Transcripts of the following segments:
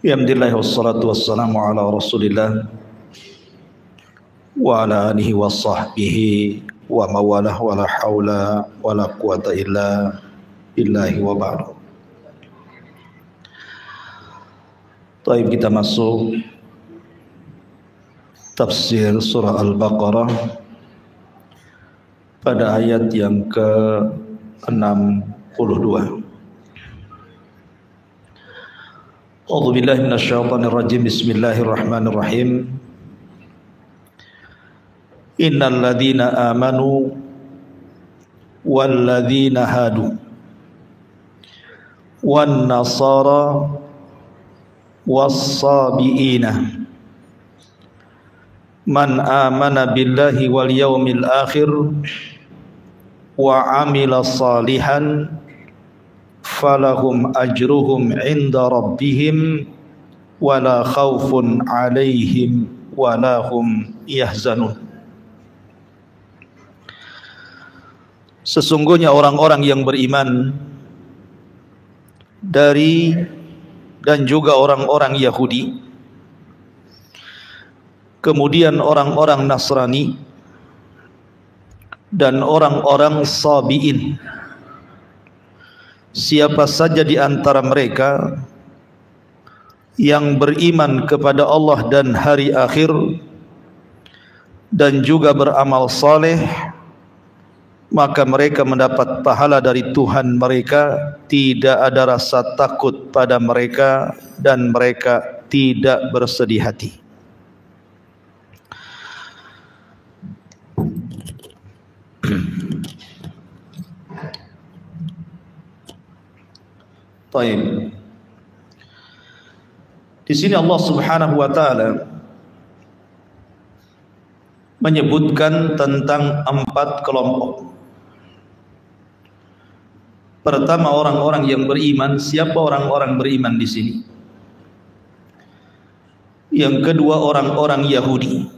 Alhamdulillah wassalatu wassalamu ala Rasulillah wa ala alihi wa sahbihi wa mawalah wa la hawla wa la quwata illa billahi wa ba'du. Baik, kita masuk tafsir surah Al-Baqarah pada ayat yang ke-62. A'udzu billahi minasyaitonir rajim. Bismillahirrahmanirrahim. Innal ladzina amanu wal ladzina hadu wan nasara was-sabiina man amana billahi wal yaumil akhir wa amila salihan falahum ajruhum inda rabbihim wala khaufun alaihim wala hum yahzanun. Sesungguhnya orang-orang yang beriman dari dan juga orang-orang Yahudi, kemudian orang-orang Nasrani dan orang-orang Sabi'in, siapa saja di antara mereka yang beriman kepada Allah dan hari akhir dan juga beramal saleh, maka mereka mendapat pahala dari Tuhan mereka, tidak ada rasa takut pada mereka dan mereka tidak bersedih hati. Baik. Di sini Allah Subhanahu wa taala menyebutkan tentang 4 kelompok. Pertama, orang-orang yang beriman. Siapa orang-orang beriman di sini? Yang kedua, orang-orang Yahudi.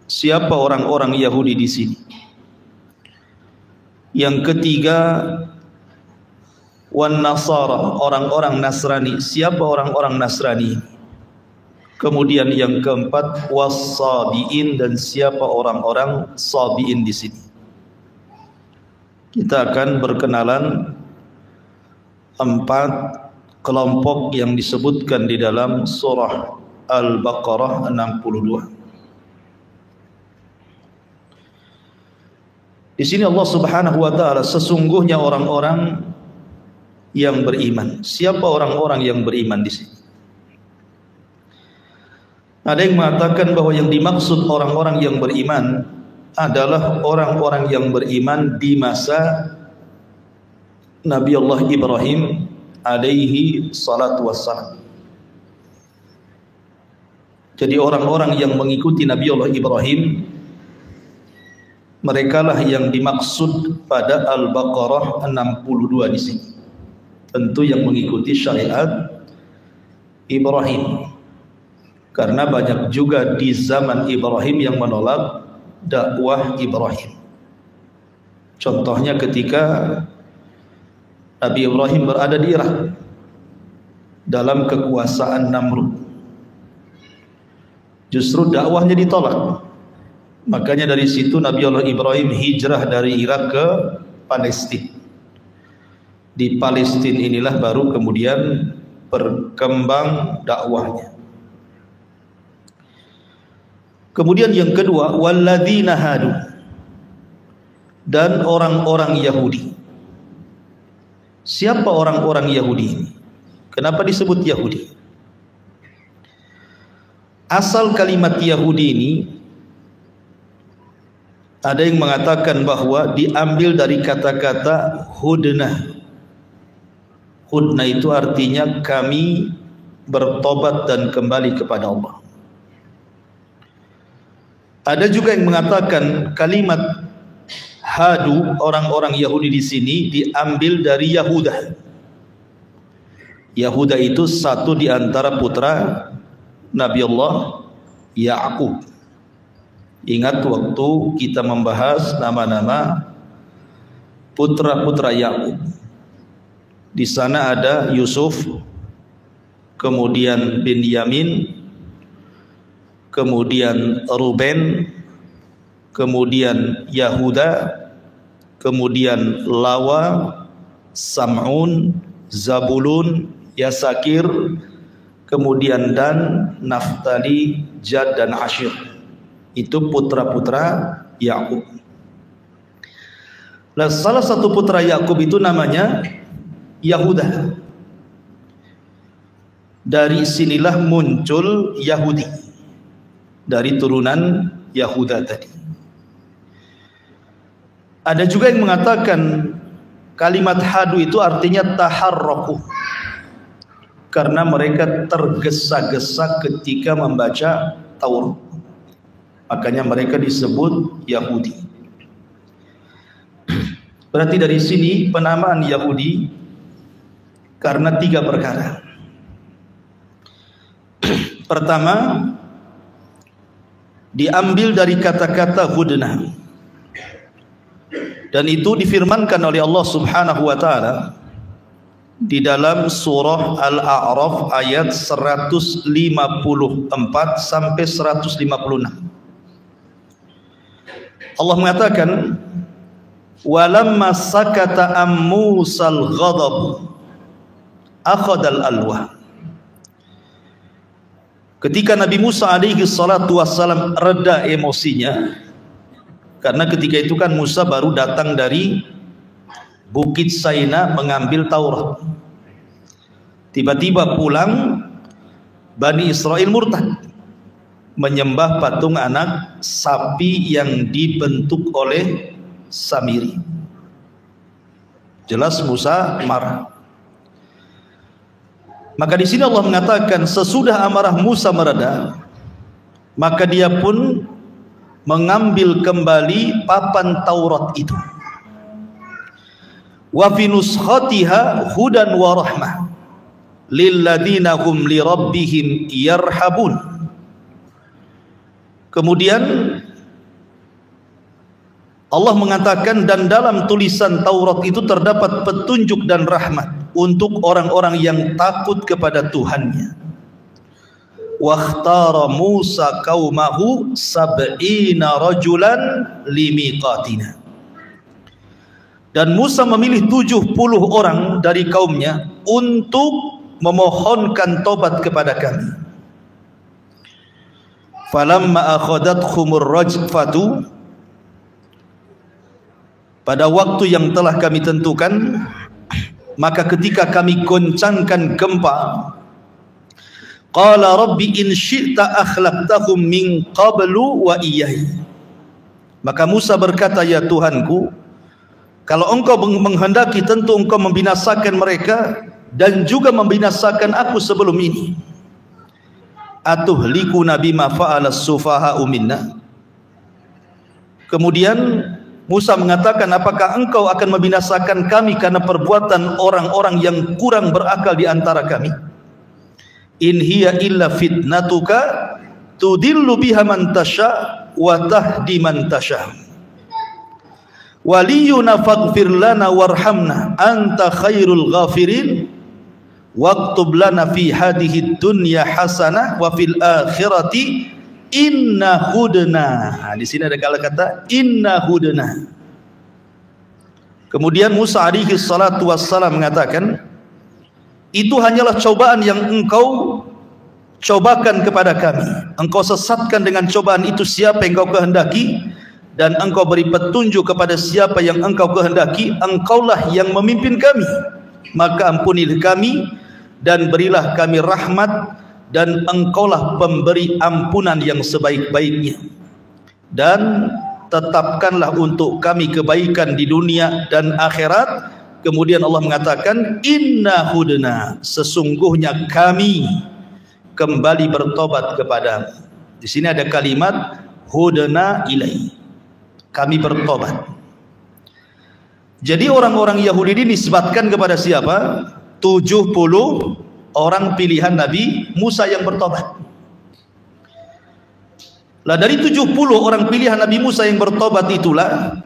Siapa orang-orang Yahudi di sini? Yang ketiga, wan nasara, orang-orang Nasrani. Siapa orang-orang Nasrani? Kemudian yang keempat, was-sabiin, dan siapa orang-orang sabiin di sini? Kita akan berkenalan 4 kelompok yang disebutkan di dalam surah Al-Baqarah 62. Di sini Allah Subhanahu wa taala, sesungguhnya orang-orang yang beriman. Siapa orang-orang yang beriman di sini? Ada yang mengatakan bahwa yang dimaksud orang-orang yang beriman adalah orang-orang yang beriman di masa Nabi Allah Ibrahim alaihi salatu wassalam. Jadi orang-orang yang mengikuti Nabi Allah Ibrahim, merekalah yang dimaksud pada Al-Baqarah 62 di sini. Tentu yang mengikuti syariat Ibrahim, karena banyak juga di zaman Ibrahim yang menolak dakwah Ibrahim. Contohnya ketika Nabi Ibrahim berada di Irak dalam kekuasaan Namrud, justru dakwahnya ditolak. Makanya dari situ Nabi Allah Ibrahim hijrah dari Irak ke Palestina. Di Palestina inilah baru kemudian berkembang dakwahnya. Kemudian yang kedua, walladzina hadu, dan orang-orang Yahudi. Siapa orang-orang Yahudi ini? Kenapa disebut Yahudi? Asal kalimat Yahudi ini, ada yang mengatakan bahwa diambil dari kata-kata hudnah. Hudnah itu artinya kami bertobat dan kembali kepada Allah. Ada juga yang mengatakan kalimat hadu, orang-orang Yahudi di sini diambil dari Yahuda. Yahuda itu satu di antara putra Nabi Allah Ya'qub. Ingat waktu kita membahas nama-nama putra-putra Ya'qub. Di sana ada Yusuf, kemudian Binyamin, kemudian Ruben, kemudian Yahuda, kemudian Lawa, Sam'un, Zabulun, Yasakir, kemudian Dan, Naftali, Jad, dan Ashir. Itu putra-putra Yakub. Nah, salah satu putra Yakub itu namanya Yahuda. Dari sinilah muncul Yahudi, dari turunan Yahuda tadi. Ada juga yang mengatakan kalimat hadu itu artinya taharraku, karena mereka tergesa-gesa ketika membaca Taurat. Makanya mereka disebut Yahudi. Berarti dari sini penamaan Yahudi karena 3 perkara. Pertama, diambil dari kata-kata hudna, dan itu difirmankan oleh Allah Subhanahu wa taala di dalam surah Al-A'raf ayat 154 sampai 156. Allah mengatakan, walamma sakata Musal ghadab akhadal alwah. Ketika Nabi Musa alaihi salatu wassalam reda emosinya, karena ketika itu kan Musa baru datang dari Bukit Saina mengambil Taurat. Tiba-tiba pulang, Bani Israel murtad, menyembah patung anak sapi yang dibentuk oleh Samiri. Jelas Musa marah. Maka di sini Allah mengatakan sesudah amarah Musa mereda, maka dia pun mengambil kembali papan Taurat itu. Wa fi nuskhatiha hudan wa rahmah lil ladzina hum li rabbihim yarhabun. Kemudian Allah mengatakan, dan dalam tulisan Taurat itu terdapat petunjuk dan rahmat untuk orang-orang yang takut kepada Tuhannya. Wakhtara Musa qaumahu sab'ina rajulan limiqatina. Dan Musa memilih 70 orang dari kaumnya untuk memohonkan tobat kepada kami. Falamma akhadathumur rajfatu, pada waktu yang telah kami tentukan, maka ketika kami goncangkan gempa, qala rabbi in syi'ta akhlaqtahum min qablu wa iyyai. Maka Musa berkata, ya Tuhanku, kalau engkau menghendaki tentu engkau membinasakan mereka dan juga membinasakan aku sebelum ini. Atuhlikuna bima fa'ala as-sufaha'u minna. Kemudian Musa mengatakan, apakah engkau akan membinasakan kami karena perbuatan orang-orang yang kurang berakal di antara kami? In hiya illa fitnatuka tudillu biha man tasha wa tahdi man tasha. Waliyuna faghfir lana warhamna anta khairul ghafirin waktub lana fi hadhihi dunya hasanah wa fil akhirati inna hudna. Di sini ada kata inna hudna. Kemudian Musa alaihi salatu wassalam mengatakan, itu hanyalah cobaan yang engkau cobakan kepada kami. Engkau sesatkan dengan cobaan itu siapa yang engkau kehendaki, dan engkau beri petunjuk kepada siapa yang engkau kehendaki. Engkaulah yang memimpin kami, maka ampunilah kami dan berilah kami rahmat, dan engkaulah pemberi ampunan yang sebaik-baiknya, dan tetapkanlah untuk kami kebaikan di dunia dan akhirat. Kemudian Allah mengatakan, inna hudna, sesungguhnya kami kembali bertobat kepada. Di sini ada kalimat hudna ilai, kami bertobat. Jadi orang-orang Yahudi ini disebutkan kepada siapa? 70 orang pilihan Nabi Musa yang bertobat. Lah dari 70 orang pilihan Nabi Musa yang bertobat itulah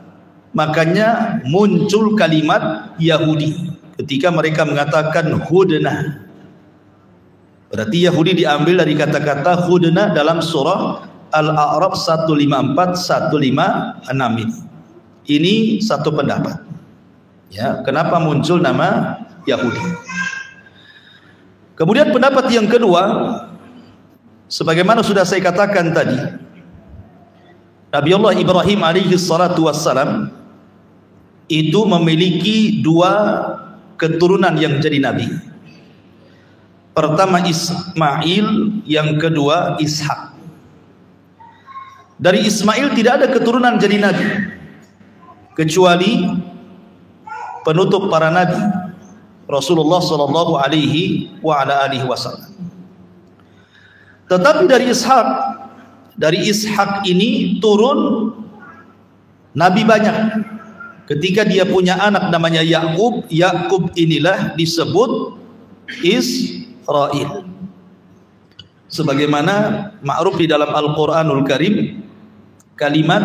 makanya muncul kalimat Yahudi ketika mereka mengatakan hudna. Berarti Yahudi diambil dari kata-kata hudna dalam surah Al-A'raf 154 156 ini. Ini satu pendapat. Ya, kenapa muncul nama Yahudi? Kemudian pendapat yang kedua, sebagaimana sudah saya katakan tadi, Nabiullah Ibrahim alaihi salatu wassalam itu memiliki dua keturunan yang jadi nabi. Pertama Ismail, yang kedua Ishak. Dari Ismail tidak ada keturunan jadi nabi kecuali penutup para nabi, Rasulullah sallallahu alaihi wasallam. Tetapi dari Ishak ini turun nabi banyak. Ketika dia punya anak namanya Yakub, Yakub inilah disebut Israil. Sebagaimana ma'ruf di dalam Al-Qur'anul Karim kalimat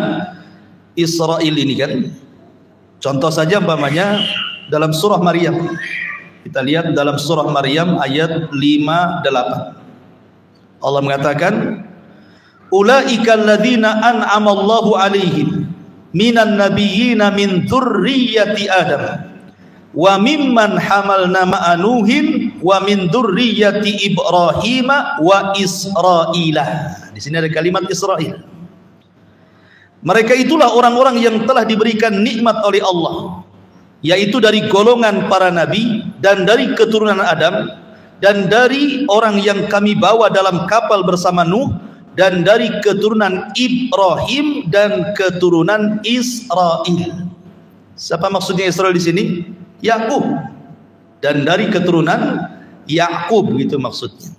Israil ini kan. Contoh saja umpamanya dalam surah Maryam. Kita lihat dalam surah Maryam ayat 58. Allah mengatakan, ulaika alladzina an'ama Allahu 'alaihim minan nabiyyina min dzurriyyati Adam wa mimman hamalna ma'a Nuhin wa min dzurriyyati Ibrahim wa Israila. Di sini ada kalimat Israil. Mereka itulah orang-orang yang telah diberikan nikmat oleh Allah, yaitu dari golongan para nabi dan dari keturunan Adam dan dari orang yang kami bawa dalam kapal bersama Nuh dan dari keturunan Ibrahim dan keturunan Israil. Siapa maksudnya Israil di sini? Yakub. Dan dari keturunan Yakub gitu maksudnya.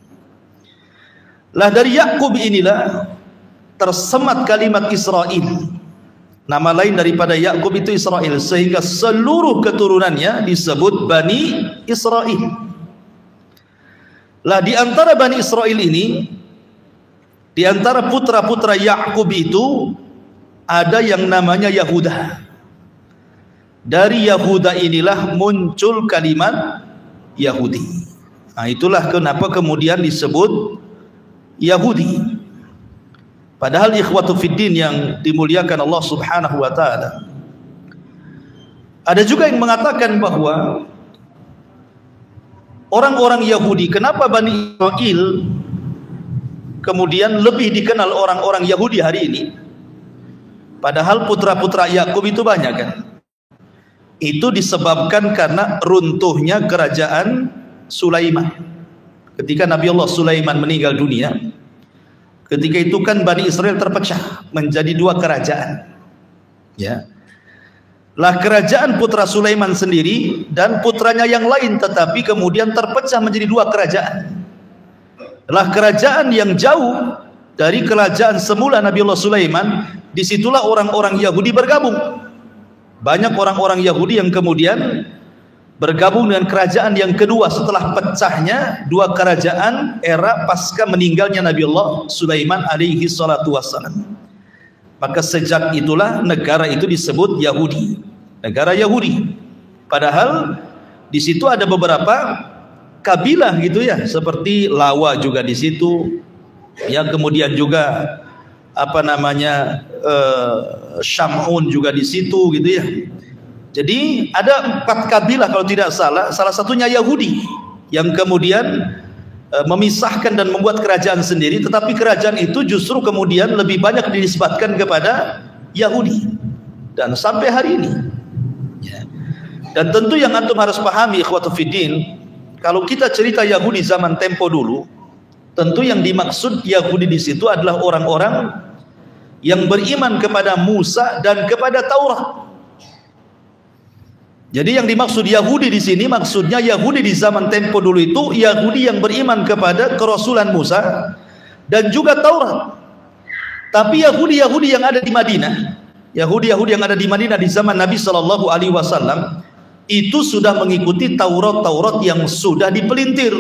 Lah dari Yakub inilah tersemat kalimat Israil. Nama lain daripada Yakub itu Israil, sehingga seluruh keturunannya disebut Bani Israil. Lah di antara Bani Israil ini, di antara putra-putra Yakub itu ada yang namanya Yahuda. Dari Yahuda inilah muncul kalimat Yahudi. Nah, itulah kenapa kemudian disebut Yahudi. Padahal ikhwatu fiddin yang dimuliakan Allah subhanahu wa ta'ala, ada juga yang mengatakan bahwa orang-orang Yahudi, kenapa Bani Israil kemudian lebih dikenal orang-orang Yahudi hari ini, padahal putra-putra Yakub itu banyak kan? Itu disebabkan karena runtuhnya kerajaan Sulaiman. Ketika Nabi Allah Sulaiman meninggal dunia, ketika itu kan Bani Israel terpecah menjadi dua kerajaan. Ya. Lah kerajaan putra Sulaiman sendiri dan putranya yang lain, tetapi kemudian terpecah menjadi dua kerajaan. Lah kerajaan yang jauh dari kerajaan semula Nabi Allah Sulaiman, disitulah orang-orang Yahudi bergabung. Banyak orang-orang Yahudi yang kemudian bergabung dengan kerajaan yang kedua setelah pecahnya dua kerajaan era pasca meninggalnya Nabi Allah Sulaiman alaihi salatu wassalam. Maka sejak itulah negara itu disebut Yahudi, negara Yahudi. Padahal di situ ada beberapa kabilah gitu ya, seperti Lawa juga di situ, ya, kemudian juga apa namanya Syamun juga di situ gitu ya. Jadi ada 4 kabilah kalau tidak salah, salah satunya Yahudi yang kemudian memisahkan dan membuat kerajaan sendiri, tetapi kerajaan itu justru kemudian lebih banyak dinisbatkan kepada Yahudi dan sampai hari ini ya. Dan tentu yang antum harus pahami ikhwatu fiddin, kalau kita cerita Yahudi zaman tempo dulu, tentu yang dimaksud Yahudi di situ adalah orang-orang yang beriman kepada Musa dan kepada Taurat. Jadi yang dimaksud Yahudi di sini, maksudnya Yahudi di zaman tempo dulu itu Yahudi yang beriman kepada kerasulan Musa dan juga Taurat. Tapi Yahudi-Yahudi yang ada di Madinah, Yahudi-Yahudi yang ada di Madinah di zaman Nabi Shallallahu Alaihi Wasallam itu sudah mengikuti Taurat-Taurat yang sudah dipelintir.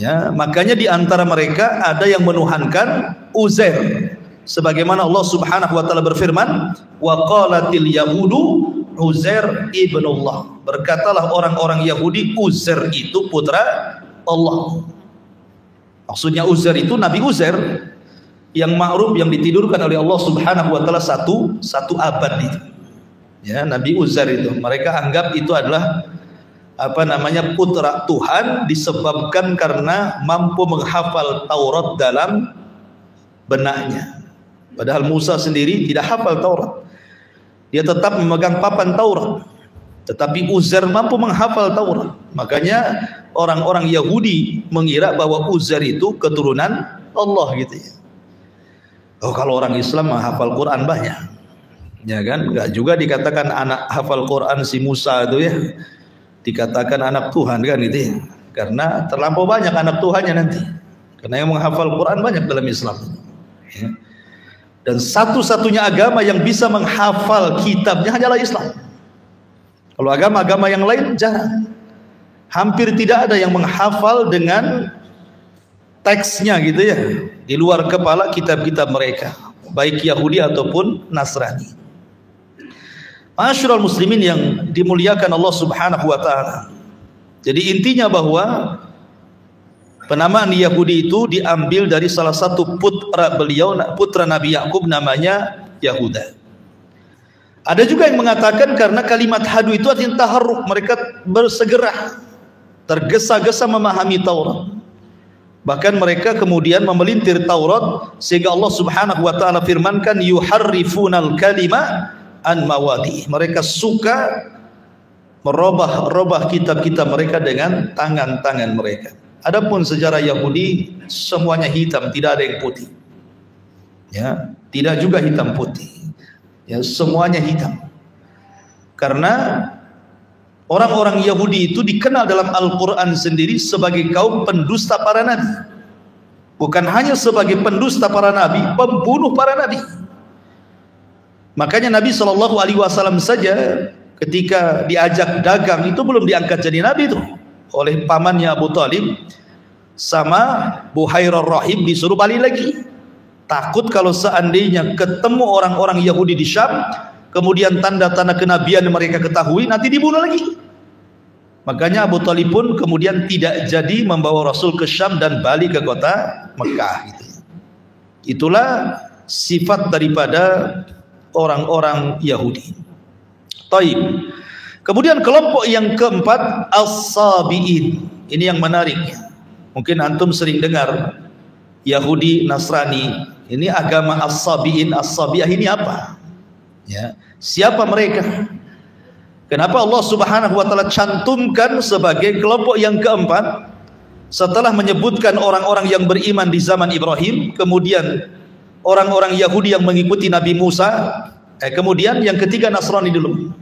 Ya, makanya di antara mereka ada yang menuhankan Uzair. Sebagaimana Allah Subhanahu wa taala berfirman, wa qalatil yahudu Uzair ibnullah. Berkatalah orang-orang Yahudi Uzair itu putra Allah. Maksudnya Uzair itu Nabi Uzair yang ma'ruf, yang ditidurkan oleh Allah Subhanahu wa taala satu abad itu. Ya, Nabi Uzair itu mereka anggap itu adalah putra Tuhan disebabkan karena mampu menghafal Taurat dalam benaknya. Padahal Musa sendiri tidak hafal Taurat. Dia tetap memegang papan Taurat. Tetapi Uzair mampu menghafal Taurat. Makanya orang-orang Yahudi mengira bahwa Uzair itu keturunan Allah gitu ya. Oh, kalau orang Islam menghafal Quran banyak. Ya kan? Enggak juga dikatakan anak hafal Quran si Musa itu ya. Dikatakan anak Tuhan kan gitu ya. Karena terlampau banyak anak Tuhannya nanti. Karena yang menghafal Quran banyak dalam Islam. Ya. Dan satu-satunya agama yang bisa menghafal kitabnya hanyalah Islam. Kalau agama-agama yang lain jarang. Hampir tidak ada yang menghafal dengan teksnya gitu ya. Di luar kepala kitab-kitab mereka, baik Yahudi ataupun Nasrani. Ma'asyiral muslimin yang dimuliakan Allah Subhanahu wa taala. Jadi intinya bahwa penamaan Yahudi itu diambil dari salah satu putra beliau, putra Nabi Yakub, namanya Yahuda. Ada juga yang mengatakan karena kalimat hadu itu artinya taharruk, mereka bersegera, tergesa-gesa memahami Taurat. Bahkan mereka kemudian memelintir Taurat sehingga Allah Subhanahu wa taala firmankan yuharrifunal kalima an mawadi. Mereka suka merubah kitab-kitab mereka dengan tangan-tangan mereka. Adapun sejarah Yahudi semuanya hitam, tidak ada yang putih. Ya, tidak juga hitam putih. Ya, semuanya hitam. Karena orang-orang Yahudi itu dikenal dalam Al-Quran sendiri sebagai kaum pendusta para nabi. Bukan hanya sebagai pendusta para nabi, pembunuh para nabi. Makanya Nabi SAW saja ketika diajak dagang itu belum diangkat jadi nabi itu oleh pamannya Abu Talib, sama Buhairah Rahib disuruh balik lagi. Takut kalau seandainya ketemu orang-orang Yahudi di Syam, kemudian tanda-tanda kenabian mereka ketahui, nanti dibunuh lagi. Makanya Abu Talib pun kemudian tidak jadi membawa Rasul ke Syam dan balik ke kota Mekah gitu. Itulah sifat daripada orang-orang Yahudi. Taib. Kemudian kelompok yang keempat, As-Sabi'in. Ini yang menarik. Mungkin antum sering dengar Yahudi, Nasrani. Ini agama As-Sabi'in, As-Sabi'ah ini apa? Ya, siapa mereka? Kenapa Allah Subhanahu wa taala cantumkan sebagai kelompok yang keempat setelah menyebutkan orang-orang yang beriman di zaman Ibrahim, kemudian orang-orang Yahudi yang mengikuti Nabi Musa, kemudian yang ketiga Nasrani dulu.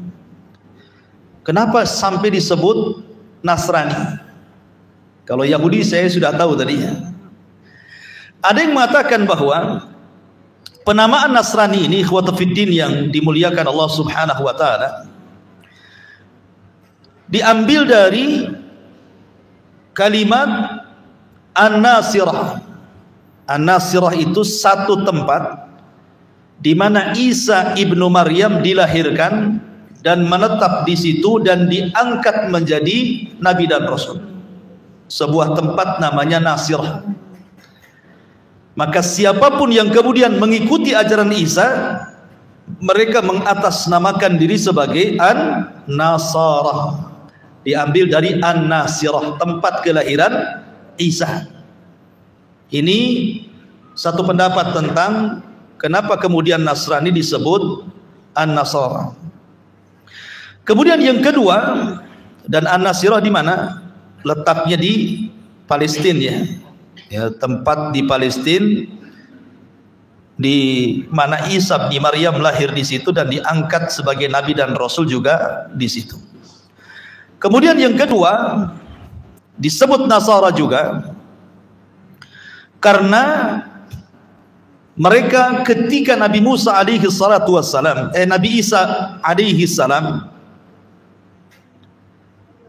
Kenapa sampai disebut Nasrani? Kalau Yahudi saya sudah tahu tadinya. Ada yang mengatakan bahwa penamaan Nasrani ini ikhwata fiddin yang dimuliakan Allah Subhanahu wa taala diambil dari kalimat An-Nasirah. An-Nasirah itu satu tempat di mana Isa ibnu Maryam dilahirkan dan menetap di situ dan diangkat menjadi nabi dan rasul. Sebuah tempat namanya Nasirah. Maka siapapun yang kemudian mengikuti ajaran Isa, mereka mengatasnamakan diri sebagai An-Nasarah. Diambil dari An-Nasirah, tempat kelahiran Isa. Ini satu pendapat tentang kenapa kemudian Nasrani disebut An-Nasarah. Kemudian yang kedua, dan An-Nasirah di mana? Letaknya di Palestina ya. Ya, tempat di Palestina di mana Isa bin Maryam lahir di situ dan diangkat sebagai nabi dan rasul juga di situ. Kemudian yang kedua disebut Nasara juga karena mereka ketika Nabi Musa alaihi salatu wassalam, Nabi Isa alaihi salam,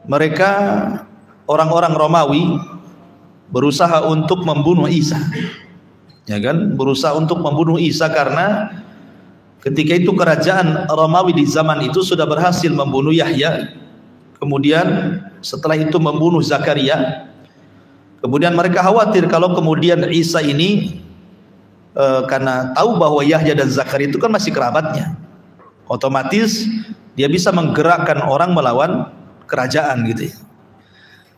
mereka orang-orang Romawi berusaha untuk membunuh Isa, ya kan? Berusaha untuk membunuh Isa karena ketika itu kerajaan Romawi di zaman itu sudah berhasil membunuh Yahya, kemudian setelah itu membunuh Zakaria, Kemudian mereka khawatir kalau kemudian Isa ini karena tahu bahwa Yahya dan Zakaria itu kan masih kerabatnya, otomatis dia bisa menggerakkan orang melawan kerajaan gitu ya.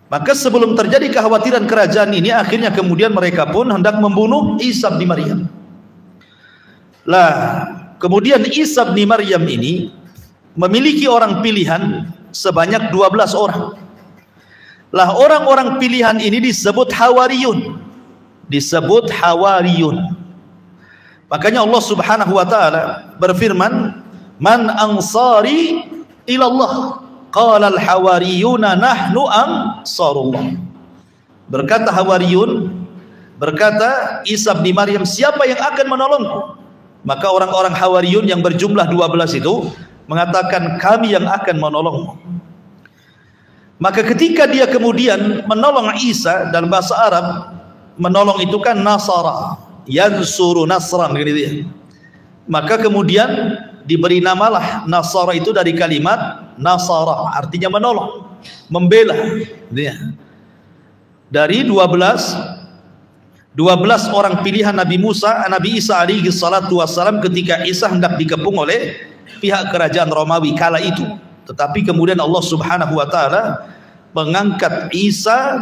Maka sebelum terjadi kekhawatiran kerajaan ini, akhirnya kemudian mereka pun hendak membunuh Isa bin Maryam. Lah, kemudian Isa bin Maryam ini memiliki orang pilihan sebanyak 12 orang. Lah, orang-orang pilihan ini disebut Hawariyun. Disebut Hawariyun. Makanya Allah Subhanahu wa taala berfirman, "Man ansari ilallah?" Qala al-hawariyuna nahnu ansarullah. Berkata Hawariyun, berkata Isa bin Maryam, siapa yang akan menolongku? Maka orang-orang Hawariyun yang berjumlah 12 itu mengatakan, kami yang akan menolongmu. Maka ketika dia kemudian menolong Isa, dalam bahasa Arab menolong itu kan nasara, yansuru nasran gitu ya. Maka kemudian diberi namalah Nasara itu dari kalimat Nasara, artinya menolong, membela. Dari 12 orang pilihan Nabi Isa alaihi salatu wassalam ketika Isa hendak dikepung oleh pihak kerajaan Romawi kala itu. Tetapi kemudian Allah Subhanahu wa taala mengangkat Isa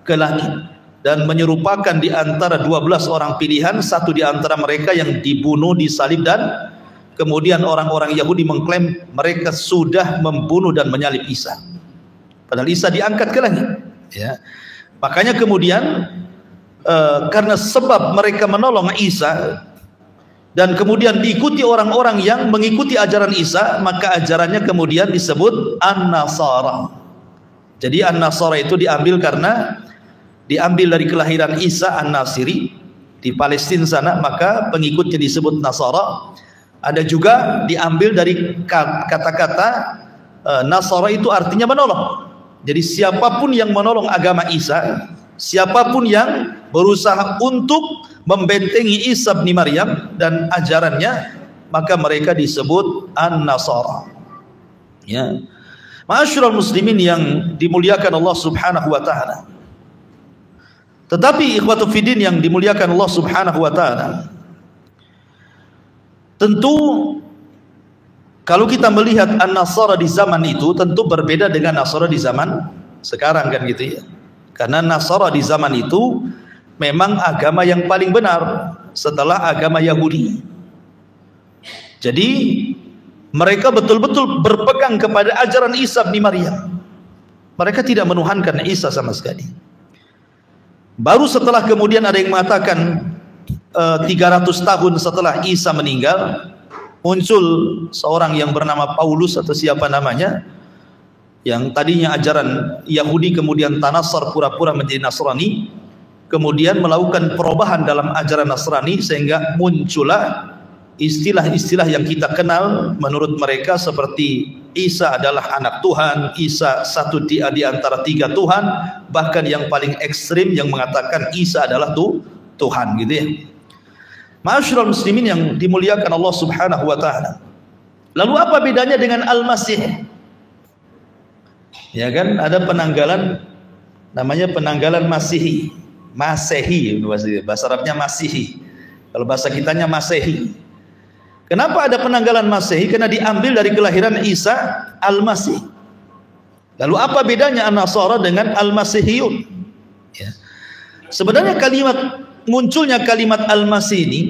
ke langit dan menyerupakan di antara 12 orang pilihan satu di antara mereka yang dibunuh, disalib, dan kemudian orang-orang Yahudi mengklaim mereka sudah membunuh dan menyalib Isa. Padahal Isa diangkat ke langit. Ya. Makanya kemudian karena sebab mereka menolong Isa dan kemudian diikuti orang-orang yang mengikuti ajaran Isa, maka ajarannya kemudian disebut An-Nasara. Jadi An-Nasara itu diambil dari kelahiran Isa An-Nasiri di Palestina sana, maka pengikutnya disebut Nasara. Ada juga diambil dari kata-kata Nasara itu artinya menolong. Jadi siapapun yang menolong agama Isa, siapapun yang berusaha untuk membentengi Isa bin Maryam dan ajarannya, maka mereka disebut An-Nasara. Ya. Ma'asyiral muslimin yang dimuliakan Allah Subhanahu wa taala. Tetapi ikhwatu fiddin yang dimuliakan Allah Subhanahu wa taala, tentu kalau kita melihat An-Nasara di zaman itu tentu berbeda dengan Nasara di zaman sekarang kan gitu ya. Karena Nasara di zaman itu memang agama yang paling benar setelah agama Yahudi. Jadi mereka betul-betul berpegang kepada ajaran Isa bin Maryam. Mereka tidak menuhankan Isa sama sekali. Baru setelah kemudian ada yang mengatakan 300 tahun setelah Isa meninggal, muncul seorang yang bernama Paulus atau siapa namanya, yang tadinya ajaran Yahudi kemudian tanasar, pura-pura menjadi Nasrani, kemudian melakukan perubahan dalam ajaran Nasrani sehingga muncullah istilah-istilah yang kita kenal menurut mereka seperti Isa adalah anak Tuhan, Isa satu di antara 3 Tuhan, bahkan yang paling ekstrim yang mengatakan Isa adalah Tuhan gitu ya. Ma'asyiral muslimin yang dimuliakan Allah Subhanahu wa taala. Lalu apa bedanya dengan Al-Masih? Ya kan ada penanggalan namanya penanggalan Masihi. Masehi bahasa Arabnya Masihi. Kalau bahasa kitanya Masehi. Kenapa ada penanggalan Masehi? Karena diambil dari kelahiran Isa Al-Masih. Lalu apa bedanya An-Nasara dengan Al-Masihiyun? Ya. Sebenarnya munculnya kalimat Al-Masih ini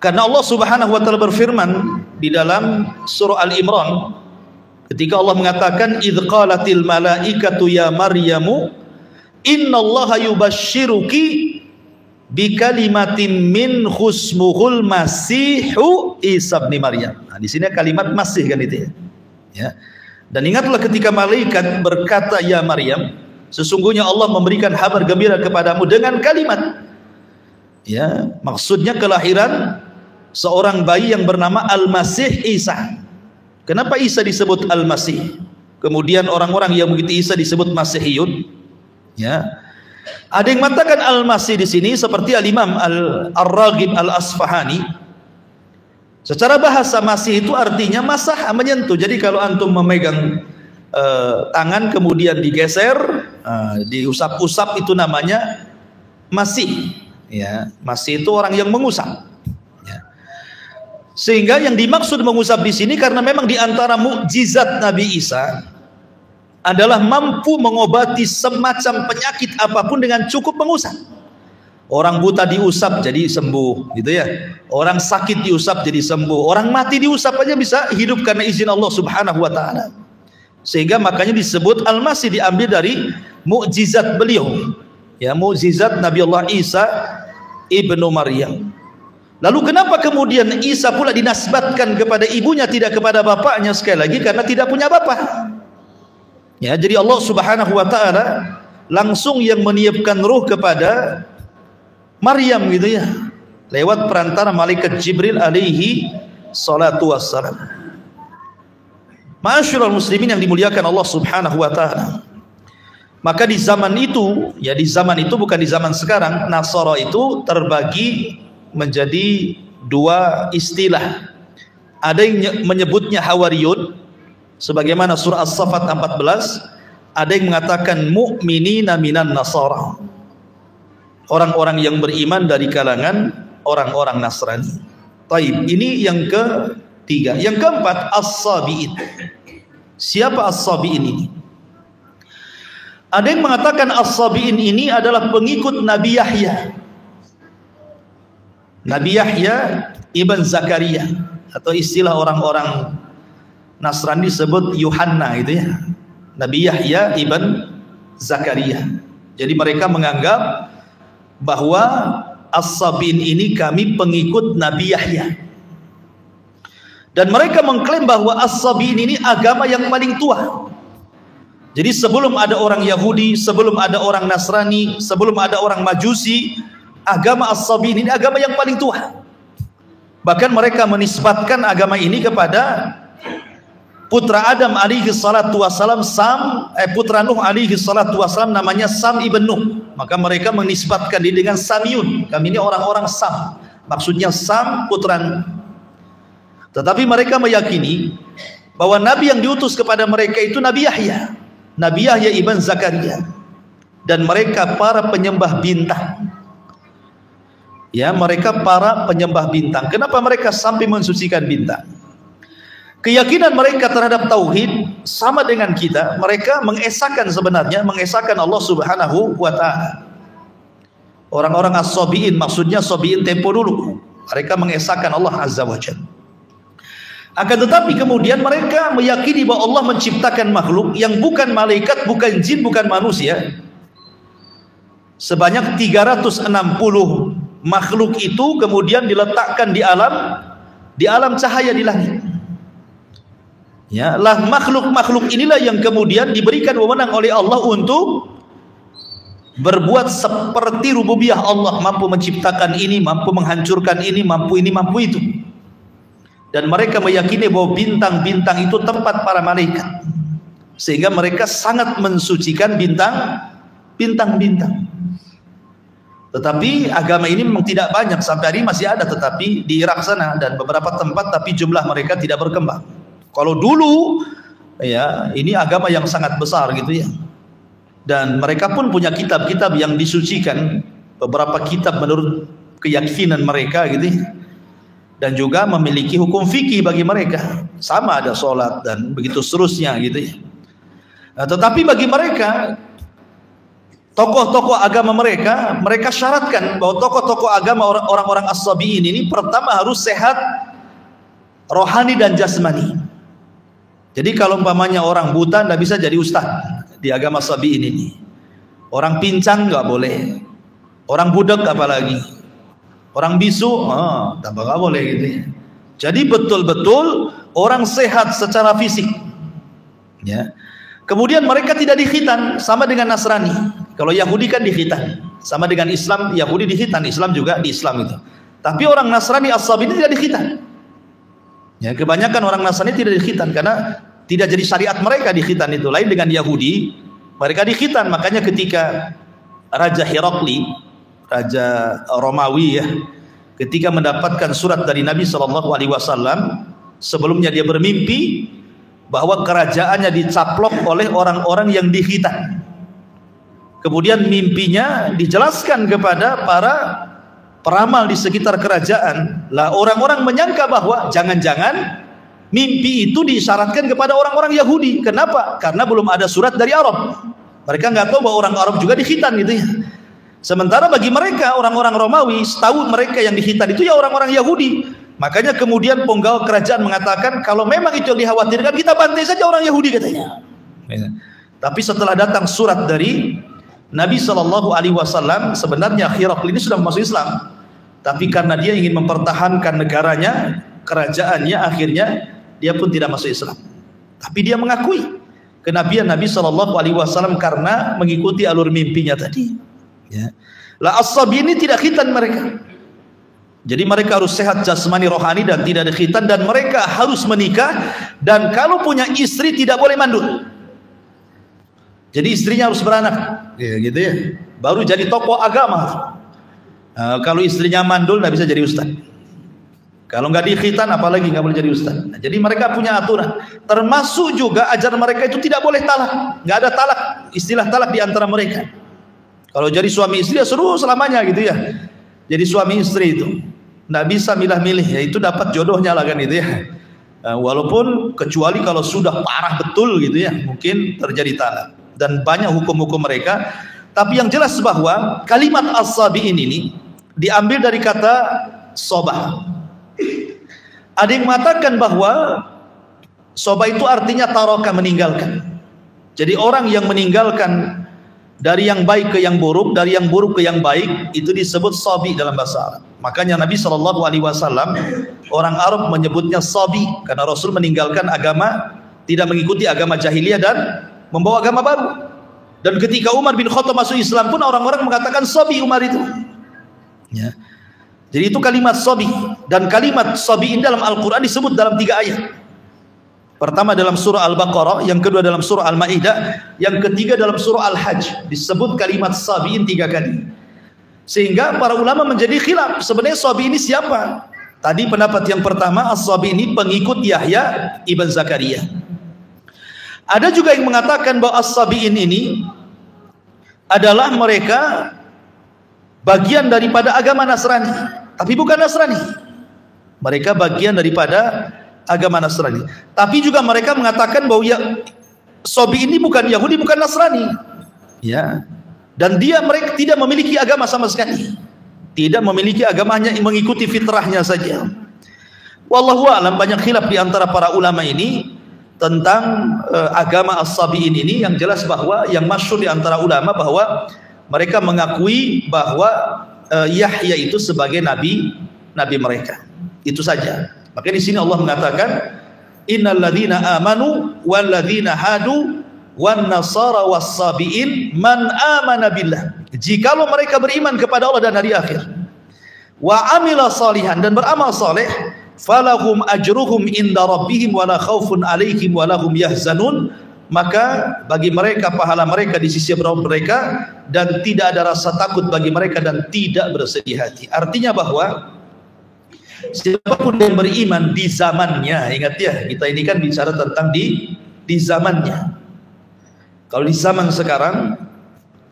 karena Allah Subhanahu wa taala berfirman di dalam surah Al-Imran ketika Allah mengatakan idz qalatil malaikatu ya Maryamu innallaha yubashshiruki bikalimatin min husmuhul masihu Isa bin Maryam. Nah, di sini kalimat masih kan itu ya. Ya. Dan ingatlah ketika malaikat berkata ya Maryam, sesungguhnya Allah memberikan kabar gembira kepadamu dengan kalimat. Ya, maksudnya kelahiran seorang bayi yang bernama Al-Masih Isa. Kenapa Isa disebut Al-Masih? Kemudian orang-orang yang begitu Isa disebut Masihiyun. Ya. Ada yang mengatakan Al-Masih di sini seperti Al-Imam Al-Raghib Al-Asfahani. Secara bahasa Masih itu artinya masah, menyentuh. Jadi kalau antum memegang tangan kemudian digeser, Diusap-usap itu namanya masih. Ya, masih itu orang yang mengusap. Ya. Sehingga yang dimaksud mengusap di sini karena memang di antara mukjizat Nabi Isa adalah mampu mengobati semacam penyakit apapun dengan cukup mengusap. Orang buta diusap jadi sembuh, gitu ya. Orang sakit diusap jadi sembuh. Orang mati diusap aja bisa hidup karena izin Allah Subhanahu wa taala. Sehingga makanya disebut Al-Masih diambil dari mukjizat beliau. Ya, mukjizat Nabi Allah Isa ibnu Maryam. Lalu kenapa kemudian Isa pula dinasbatkan kepada ibunya tidak kepada bapaknya? Sekali lagi karena tidak punya bapak. Ya, jadi Allah Subhanahu wa taala langsung yang meniupkan ruh kepada Maryam gitu ya, lewat perantara malaikat Jibril alaihi salatu wassalam. Ma'asyiral muslimin yang dimuliakan Allah Subhanahu wa taala. Maka di zaman itu, ya di zaman itu bukan di zaman sekarang, Nasara itu terbagi menjadi dua istilah. Ada yang menyebutnya Hawariyun sebagaimana surah As-Saffat 14, ada yang mengatakan mu'minina minan Nasara. Orang-orang yang beriman dari kalangan orang-orang Nasrani. Taib, ini yang ketiga. Yang keempat, As-Sabi'in. Siapa As-Sabi'in ini? Ada yang mengatakan As-Sabi'in ini adalah pengikut Nabi Yahya. Nabi Yahya ibn Zakaria, atau istilah orang-orang Nasrani disebut Yuhanna gitu ya. Nabi Yahya ibn Zakaria. Jadi mereka menganggap bahwa As-Sabi'in ini kami pengikut Nabi Yahya. Dan mereka mengklaim bahwa As-Sabi'in ini agama yang paling tua. Jadi sebelum ada orang Yahudi, sebelum ada orang Nasrani, sebelum ada orang Majusi, agama As-Sabi'in ini agama yang paling tua. Bahkan mereka menisbatkan agama ini kepada putra Adam alaihi salatu wassalam, putra Nuh alaihi salatu wassalam, namanya Sam ibn Nuh. Maka mereka menisbatkan diri dengan Samiyun. Kami ini orang-orang Sam. Maksudnya Sam putra Nuh. Tetapi mereka meyakini bahwa Nabi yang diutus kepada mereka itu Nabi Yahya. Nabi Yahya ibn Zakaria. Dan mereka para penyembah bintang. Ya, mereka para penyembah bintang. Kenapa mereka sampai mensucikan bintang? Keyakinan mereka terhadap tauhid sama dengan kita. Mereka mengesahkan sebenarnya, mengesahkan Allah Subhanahu wa taala. Orang-orang As-Sabi'in, maksudnya Sabi'in tempo dulu, mereka mengesahkan Allah Azza wa Jalla. Akan tetapi kemudian mereka meyakini bahwa Allah menciptakan makhluk yang bukan malaikat, bukan jin, bukan manusia. Sebanyak 360 makhluk itu kemudian diletakkan di alam cahaya di langit. Ya, lah makhluk-makhluk inilah yang kemudian diberikan wewenang oleh Allah untuk berbuat seperti rububiyah Allah, mampu menciptakan ini, mampu menghancurkan ini, mampu itu. Dan mereka meyakini bahwa bintang-bintang itu tempat para malaikat, sehingga mereka sangat mensucikan bintang-bintang. Tetapi agama ini memang tidak banyak, sampai hari masih ada, tetapi di Irak sana dan beberapa tempat, tapi jumlah mereka tidak berkembang. Kalau dulu ya, ini agama yang sangat besar gitu ya. Dan mereka pun punya kitab-kitab yang disucikan, beberapa kitab menurut keyakinan mereka gitu ya. Dan juga memiliki hukum fikih bagi mereka. Sama ada sholat dan begitu seterusnya gitu ya. Nah, tetapi bagi mereka, tokoh-tokoh agama mereka syaratkan bahwa tokoh-tokoh agama orang-orang As-Sabi'in ini pertama harus sehat rohani dan jasmani. Jadi kalau umpamanya orang buta tidak bisa jadi ustaz di agama Sabi'in ini. Orang pincang nggak boleh. Orang budak apalagi. Orang bisu, tambah nggak boleh gitu ya. Jadi betul-betul orang sehat secara fisik. Ya. Kemudian mereka tidak dikhitan, sama dengan Nasrani. Kalau Yahudi kan dikhitan, sama dengan Islam, Yahudi dikhitan, Islam juga di Islam itu. Tapi orang Nasrani As-Sabi'in tidak dikhitan. Ya, kebanyakan orang Nasrani tidak dikhitan karena tidak jadi syariat mereka dikhitan itu. Lain dengan Yahudi, mereka dikhitan. Makanya ketika Raja Herakli, Raja Romawi ya, ketika mendapatkan surat dari Nabi SAW, sebelumnya dia bermimpi bahwa kerajaannya dicaplok oleh orang-orang yang dikhitan. Kemudian mimpinya dijelaskan kepada para peramal di sekitar kerajaan. Lah orang-orang menyangka bahwa jangan-jangan mimpi itu disyaratkan kepada orang-orang Yahudi. Kenapa? Karena belum ada surat dari Arab. Mereka nggak tahu bahwa orang Arab juga dikhitan gitu ya. Sementara bagi mereka orang-orang Romawi, setahu mereka yang dikhitan itu ya orang-orang Yahudi. Makanya kemudian penggawa kerajaan mengatakan kalau memang itu yang dikhawatirkan, kita bantai saja orang Yahudi katanya. Tapi setelah datang surat dari Nabi SAW, sebenarnya Hirakl ini sudah masuk Islam, tapi karena dia ingin mempertahankan negaranya, kerajaannya, akhirnya dia pun tidak masuk Islam. Tapi dia mengakui kenabian Nabi SAW karena mengikuti alur mimpinya tadi. Ya. Lah as-sabi ini tidak khitan mereka. Jadi mereka harus sehat jasmani rohani dan tidak ada khitan, dan mereka harus menikah, dan kalau punya istri tidak boleh mandul. Jadi istrinya harus beranak, ya, gitu ya. Baru jadi tokoh agama. Kalau istrinya mandul nggak bisa jadi ustaz. Kalau nggak dikhitan apalagi nggak boleh jadi ustaz. Nah, jadi mereka punya aturan. Termasuk juga ajaran mereka itu tidak boleh talak. Nggak ada talak, istilah talak di antara mereka. Kalau jadi suami istri ya seru selamanya gitu ya. Jadi suami istri itu nggak bisa milah-milih, ya itu dapat jodohnya lah kan itu ya. Walaupun kecuali kalau sudah parah betul gitu ya, mungkin terjadi talak. Dan banyak hukum-hukum mereka. Tapi yang jelas bahwa kalimat as-sabi'in ini diambil dari kata sobah. Ada yang mengatakan bahwa sobah itu artinya taroka, meninggalkan. Jadi orang yang meninggalkan dari yang baik ke yang buruk, dari yang buruk ke yang baik, itu disebut sabi dalam bahasa Arab. Makanya Nabi SAW, orang Arab menyebutnya sabi, karena Rasul meninggalkan agama, tidak mengikuti agama jahiliyah dan membawa agama baru. Dan ketika Umar bin Khattab masuk Islam pun orang-orang mengatakan sabi Umar itu. Ya. Jadi itu kalimat sabi, dan kalimat sabi ini dalam Al-Quran disebut dalam 3 ayat. Pertama dalam surah Al-Baqarah, yang kedua dalam surah Al-Maidah, yang ketiga dalam surah Al-Hajj. Disebut kalimat sabiin 3 kali. Sehingga para ulama menjadi khilaf, sebenarnya sabi ini siapa? Tadi pendapat yang pertama, as-sabi ini pengikut Yahya ibn Zakaria. Ada juga yang mengatakan bahwa as-sabiin ini adalah mereka bagian daripada agama Nasrani, tapi bukan Nasrani. Mereka bagian daripada agama Nasrani. Tapi juga mereka mengatakan bahwa ya, sabi ini bukan Yahudi, bukan Nasrani. Ya. Dan mereka tidak memiliki agama sama sekali. Tidak memiliki agama, hanya mengikuti fitrahnya saja. Wallahu a'lam, banyak khilaf di antara para ulama ini tentang agama as-sabiin ini. Yang jelas bahwa yang masyhur di antara ulama bahwa mereka mengakui bahwa Yahya itu sebagai nabi mereka. Itu saja. Maka di sini Allah mengatakan innal ladzina amanu wal ladzina hadu wan nasara was-sabiin man amana billah. Jikalau mereka beriman kepada Allah dan hari akhir, wa amila salihan, dan beramal saleh, falahum ajruhum inda rabbihim wala khaufun alaihim wala hum yahzanun, maka bagi mereka pahala mereka di sisi Rabb mereka, dan tidak ada rasa takut bagi mereka dan tidak bersedih hati. Artinya bahwa siapapun yang beriman di zamannya, ingat ya, kita ini kan bicara tentang di zamannya. Kalau di zaman sekarang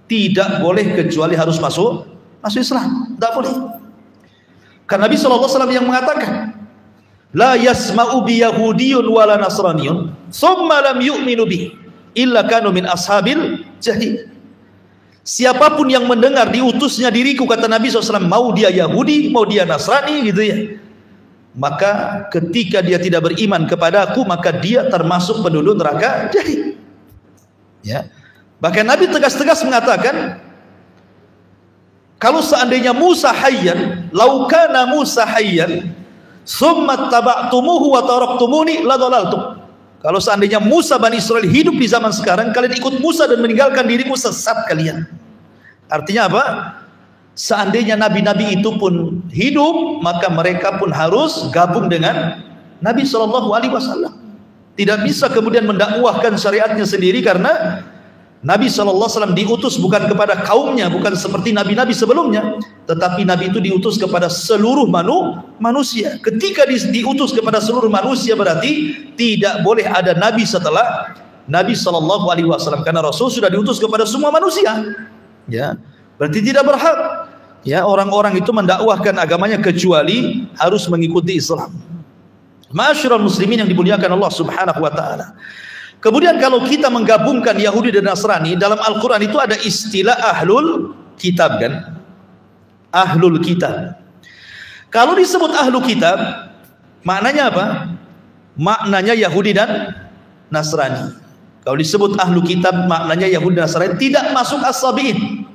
tidak boleh kecuali harus masuk Islam, tidak boleh. Karena Nabi SAW yang mengatakan, la yasma'u bi yahudiyyun wala nasraniyyun thumma lam yu'minu bi illa kanu min ashabil jahil. Siapapun yang mendengar diutusnya diriku, kata Nabi SAW, mau dia Yahudi, mau dia Nasrani gitu ya, maka ketika dia tidak beriman kepada aku, maka dia termasuk penduduk neraka jahil. Ya. Bahkan Nabi tegas-tegas mengatakan, kalau seandainya Musa hayyan, lau kana Musa hayyan summa taba'tumuhu wa taraktumuni la dhalaltum. Kalau seandainya Musa Bani Israel hidup di zaman sekarang, kalian ikut Musa dan meninggalkan diriku, sesat kalian. Artinya apa? Seandainya nabi-nabi itu pun hidup, maka mereka pun harus gabung dengan Nabi SAW. Tidak bisa kemudian mendakwahkan syariatnya sendiri, karena Nabi SAW diutus bukan kepada kaumnya, bukan seperti nabi-nabi sebelumnya, tetapi Nabi itu diutus kepada seluruh manusia. Ketika diutus kepada seluruh manusia, berarti tidak boleh ada nabi setelah Nabi SAW, karena Rasul sudah diutus kepada semua manusia. Ya, berarti tidak berhak ya orang-orang itu mendakwahkan agamanya kecuali harus mengikuti Islam. Ma'asyiral muslimin yang dimuliakan Allah Subhanahu wa taala. Kemudian kalau kita menggabungkan Yahudi dan Nasrani, dalam Al-Quran itu ada istilah ahlul kitab kan? Ahlul kitab. Kalau disebut ahlu kitab, maknanya apa? Maknanya Yahudi dan Nasrani. Kalau disebut ahlu kitab, maknanya Yahudi dan Nasrani, tidak masuk as-sabiin.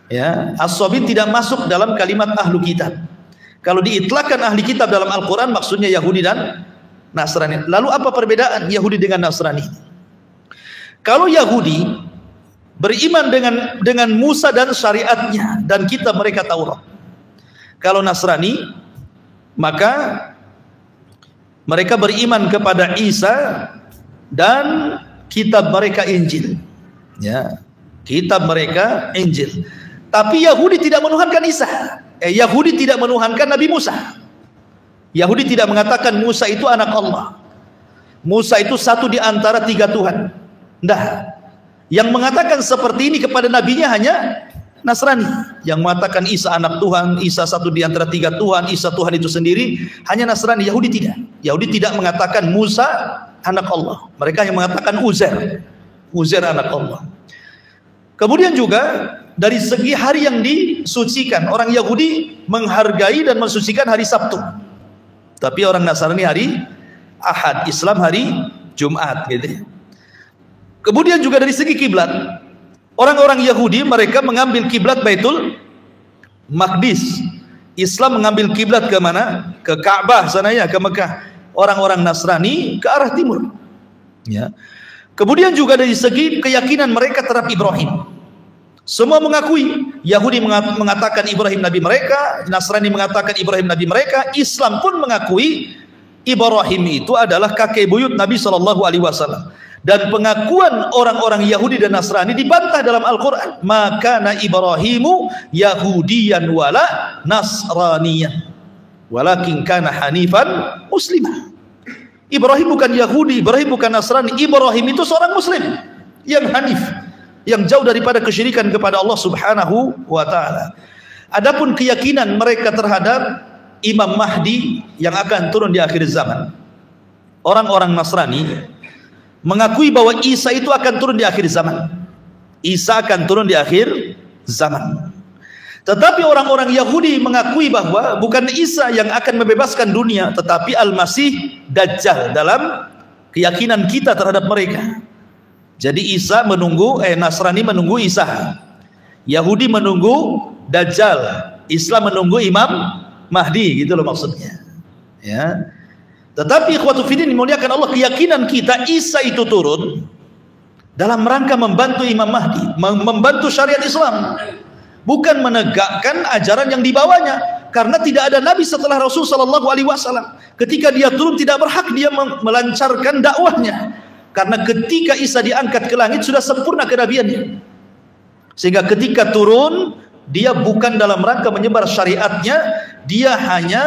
Ya, as-sabiin tidak masuk dalam kalimat ahlu kitab. Kalau diitlakkan ahli kitab dalam Al-Quran, maksudnya Yahudi dan Nasrani. Lalu apa perbedaan Yahudi dengan Nasrani? Kalau Yahudi beriman dengan Musa dan syariatnya dan kitab mereka Taurat. Kalau Nasrani maka mereka beriman kepada Isa dan kitab mereka Injil. Ya, kitab mereka Injil. Tapi Yahudi tidak menuhankan Isa. Yahudi tidak menuhankan Nabi Musa. Yahudi tidak mengatakan Musa itu anak Allah. Musa itu satu di antara 3 Tuhan. Tidak. Yang mengatakan seperti ini kepada nabinya hanya Nasrani. Yang mengatakan Isa anak Tuhan, Isa satu di antara 3 Tuhan, Isa Tuhan itu sendiri, hanya Nasrani. Yahudi tidak. Yahudi tidak mengatakan Musa anak Allah. Mereka yang mengatakan Uzair. Uzair anak Allah. Kemudian juga dari segi hari yang disucikan, orang Yahudi menghargai dan mensucikan hari Sabtu. Tapi orang Nasrani hari Ahad, Islam hari Jumat gitu. Kemudian juga dari segi kiblat, orang-orang Yahudi mereka mengambil kiblat Baitul Maqdis. Islam mengambil kiblat ke mana? Ke Ka'bah sananya, ke Mekah. Orang-orang Nasrani ke arah timur. Ya. Kemudian juga dari segi keyakinan mereka terhadap Ibrahim. Semua mengakui, Yahudi mengatakan Ibrahim nabi mereka, Nasrani mengatakan Ibrahim nabi mereka, Islam pun mengakui Ibrahim itu adalah kakek buyut Nabi SAW. Dan pengakuan orang-orang Yahudi dan Nasrani dibantah dalam Al-Quran. Maka na Ibrahimu Yahudiyan wala Nasraniyan, walakin kana hanifan muslimah. Ibrahim bukan Yahudi, Ibrahim bukan Nasrani. Ibrahim itu seorang Muslim yang hanif, yang jauh daripada kesyirikan kepada Allah Subhanahu wa taala. Adapun keyakinan mereka terhadap Imam Mahdi yang akan turun di akhir zaman. Orang-orang Nasrani mengakui bahwa Isa itu akan turun di akhir zaman. Isa akan turun di akhir zaman. Tetapi orang-orang Yahudi mengakui bahwa bukan Isa yang akan membebaskan dunia, tetapi Al-Masih Dajjal dalam keyakinan kita terhadap mereka. Jadi Isa menunggu, Nasrani menunggu Isa, Yahudi menunggu Dajjal, Islam menunggu Imam Mahdi, gitu loh maksudnya. Ya. Tetapi ikhwatu fiddin dimuliakan Allah, keyakinan kita Isa itu turun dalam rangka membantu Imam Mahdi, membantu syariat Islam, bukan menegakkan ajaran yang dibawanya. Karena tidak ada nabi setelah Rasul sallallahu alaihi wasallam. Ketika dia turun tidak berhak dia melancarkan dakwahnya. Karena ketika Isa diangkat ke langit sudah sempurna kenabiannya. Sehingga ketika turun dia bukan dalam rangka menyebar syariatnya, dia hanya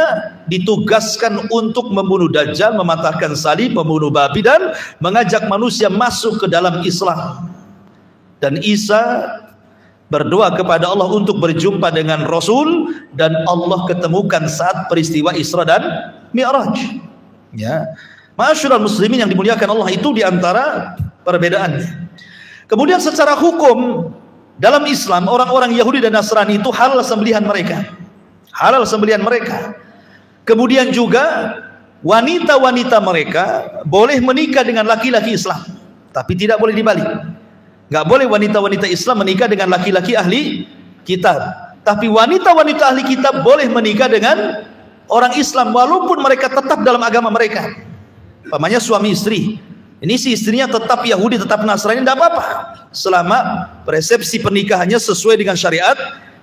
ditugaskan untuk membunuh Dajjal, mematahkan salib, membunuh babi dan mengajak manusia masuk ke dalam Islam. Dan Isa berdoa kepada Allah untuk berjumpa dengan Rasul dan Allah ketemukan saat peristiwa Isra dan Mi'raj. Ya. Ma'asyiral muslimin yang dimuliakan Allah, itu diantara perbedaannya. Kemudian secara hukum dalam Islam, orang-orang Yahudi dan Nasrani itu halal sembelihan mereka. Halal sembelihan mereka. Kemudian juga wanita-wanita mereka boleh menikah dengan laki-laki Islam, tapi tidak boleh dibalik. Nggak boleh wanita-wanita Islam menikah dengan laki-laki ahli kitab. Tapi wanita-wanita ahli kitab boleh menikah dengan orang Islam walaupun mereka tetap dalam agama mereka. Pamannya suami istri, ini si istrinya tetap Yahudi, tetap Nasrani, tidak apa-apa selama persepsi pernikahannya sesuai dengan syariat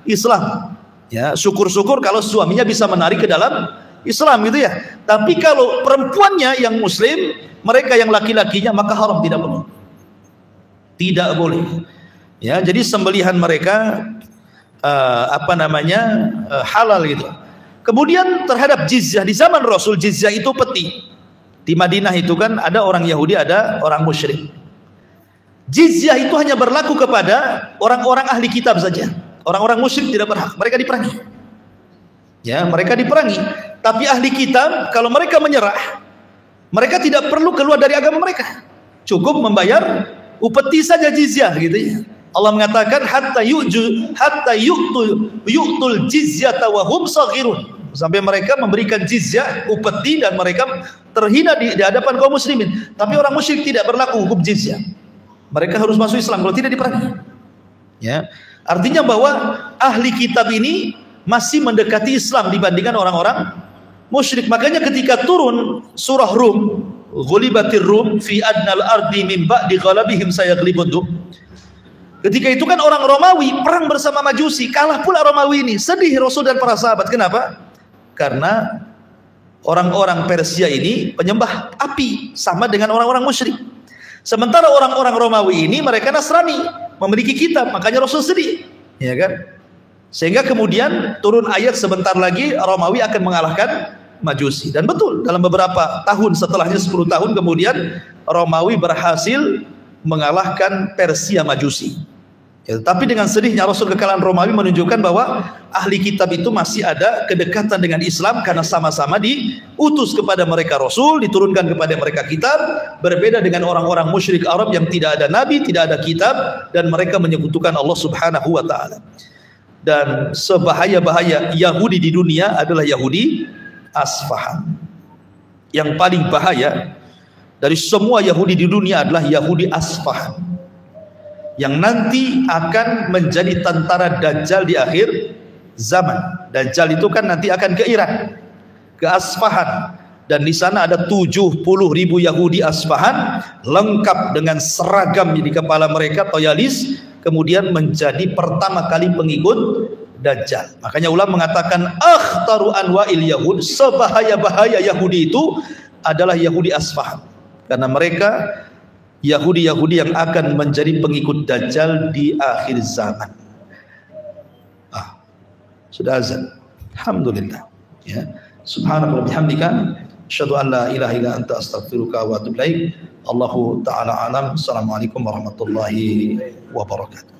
Islam. Ya, syukur-syukur kalau suaminya bisa menarik ke dalam Islam gitu ya. Tapi kalau perempuannya yang Muslim, mereka yang laki-lakinya, maka haram, tidak boleh. Tidak boleh. Ya, jadi sembelihan mereka halal gitu. Kemudian terhadap jizyah, di zaman Rasul jizyah itu peti. Di Madinah itu kan ada orang Yahudi, ada orang musyrik. Jizyah itu hanya berlaku kepada orang-orang ahli kitab saja. Orang-orang musyrik tidak berhak, mereka diperangi. Ya, mereka diperangi. Tapi ahli kitab kalau mereka menyerah, mereka tidak perlu keluar dari agama mereka. Cukup membayar upeti saja jizyah gitu ya. Allah mengatakan hatta yu'tul jizyata wa hum saghirun. Sampai mereka memberikan jizyah, upeti, dan mereka terhina di hadapan kaum muslimin. Tapi orang musyrik tidak berlaku hukum jizyah. Mereka harus masuk Islam kalau tidak diperangi. Ya. Artinya bahwa ahli kitab ini masih mendekati Islam dibandingkan orang-orang musyrik. Makanya ketika turun surah Rum, ghulibatir Rum fi adnal ardi min ba'di ghalabihim sayaglibun. Ketika itu kan orang Romawi perang bersama Majusi, kalah pula Romawi ini. Sedih Rasul dan para sahabat. Kenapa? Karena orang-orang Persia ini penyembah api, sama dengan orang-orang musyrik. Sementara orang-orang Romawi ini mereka Nasrani, memiliki kitab, makanya Rasul sedih, ya kan? Sehingga kemudian turun ayat sebentar lagi Romawi akan mengalahkan Majusi. Dan betul, dalam beberapa tahun setelahnya, 10 tahun kemudian, Romawi berhasil mengalahkan Persia Majusi. Ya, tapi dengan sedihnya Rasul kekalahan Romawi menunjukkan bahwa ahli kitab itu masih ada kedekatan dengan Islam karena sama-sama diutus kepada mereka Rasul, diturunkan kepada mereka kitab, berbeda dengan orang-orang musyrik Arab yang tidak ada nabi, tidak ada kitab, dan mereka menyekutukan Allah Subhanahu wa taala. Dan sebahaya-bahaya Yahudi di dunia adalah Yahudi Asfahan. Yang paling bahaya dari semua Yahudi di dunia adalah Yahudi Asfahan, yang nanti akan menjadi tentara Dajjal di akhir zaman. Dajjal itu kan nanti akan ke Iran, ke Asfahan, dan di sana ada 70.000 Yahudi Asfahan lengkap dengan seragam di kepala mereka, toyalis, kemudian menjadi pertama kali pengikut Dajjal. Makanya ulama mengatakan akhtaru anwa'il Yahud, sebahaya-bahaya Yahudi itu adalah Yahudi Asfahan, karena mereka Yahudi-Yahudi yang akan menjadi pengikut Dajjal di akhir zaman. Sudah azan. Alhamdulillah. Ya. Subhanallah bihamdika, asyhadu an la ilaha illa anta astaghfiruka wa atubu ilaik. Allahu taala alam. Assalamualaikum warahmatullahi wabarakatuh.